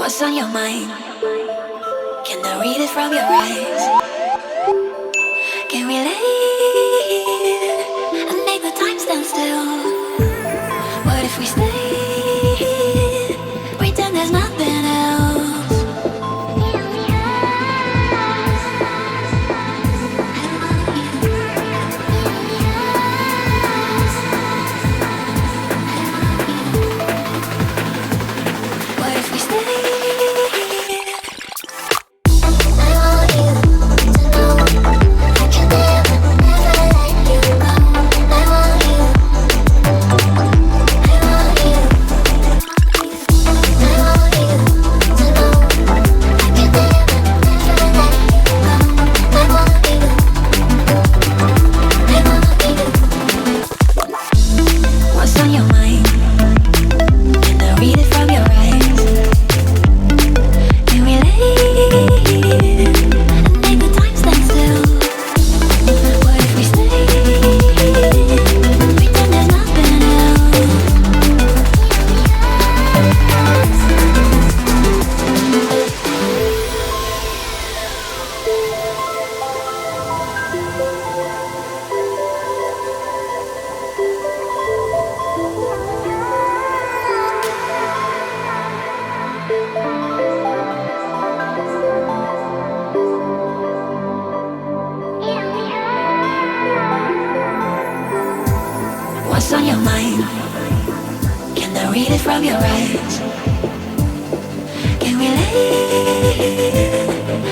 What's on your mind? Can I read it from your eyes? Can we leave and make the time stand still? What if we stay? Pretend there's nothing else. What if we stay? What's on your mind? Can I read it from your eyes? Can we leave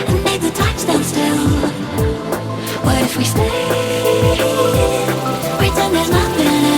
and make the time stand still? What if we stay? Pretend there's nothing else.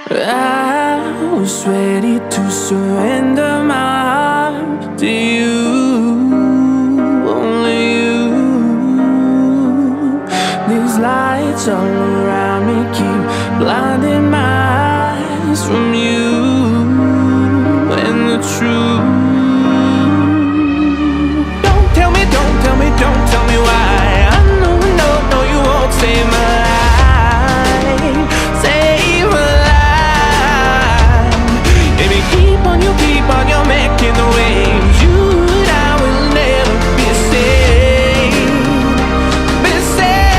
I was ready to surrender my heart to you, only you. These lights all around me keep blinding my eyes from you and the truth. Don't tell me, don't tell me, don't tell me why. I know, no, no, you won't save my life, save my life. Keep on, you're making the waves. You and I will never be safe, be safe.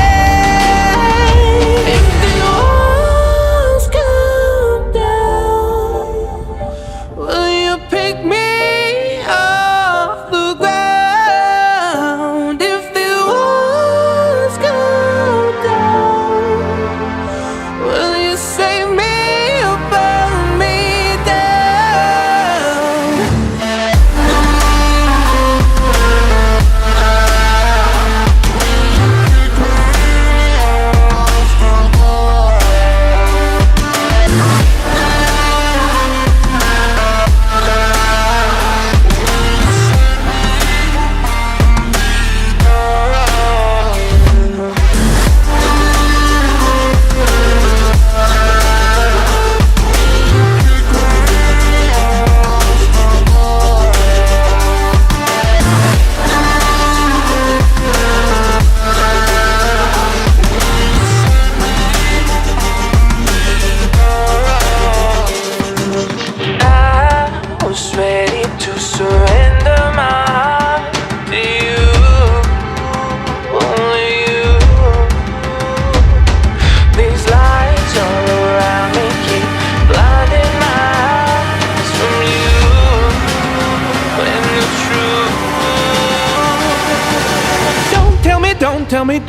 don't tell me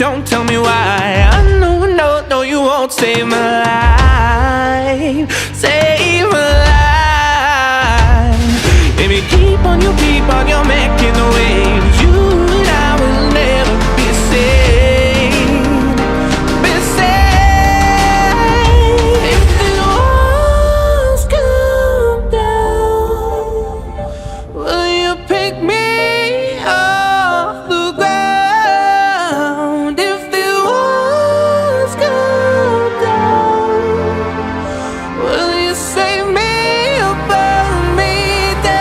why. I know, no, no, you won't save my life, save my life. Baby, keep on, you're making the waves. You and I will never be safe, be safe. If the walls come down, will you pick me off the ground? If the walls come down, will you save me or burn me down?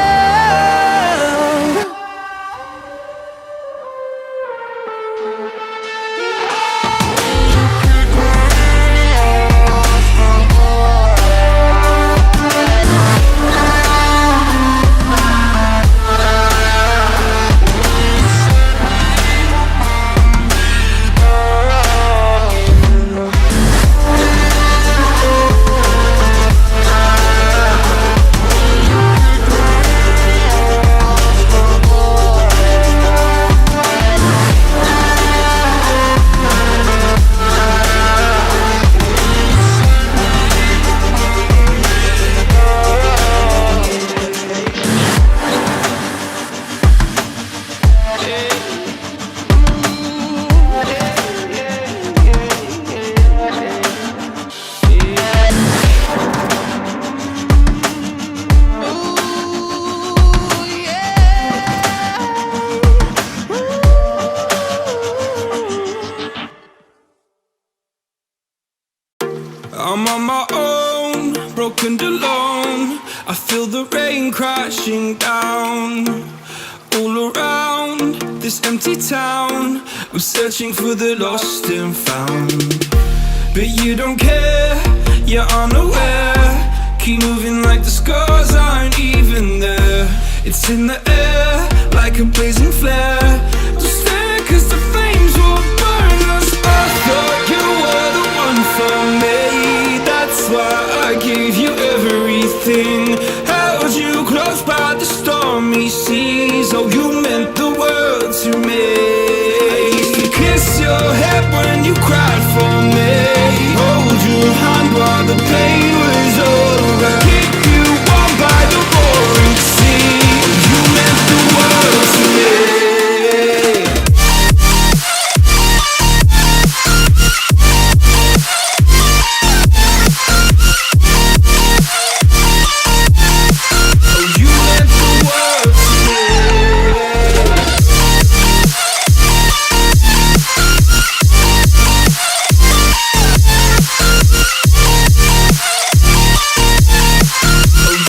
I'm on my own, broken and alone. I feel the rain crashing down all around this empty town. I'm searching for the lost and found, but you don't care, you're unaware. Keep moving like the scars aren't even there. It's in the air like a blazing flare. Just stare 'cause the flames will burn us. I thought you were the one for me, that's why I gave you everything. Held you close by the stormy seas. Oh, you meant the world to me. I used to kiss your head when you cried for me.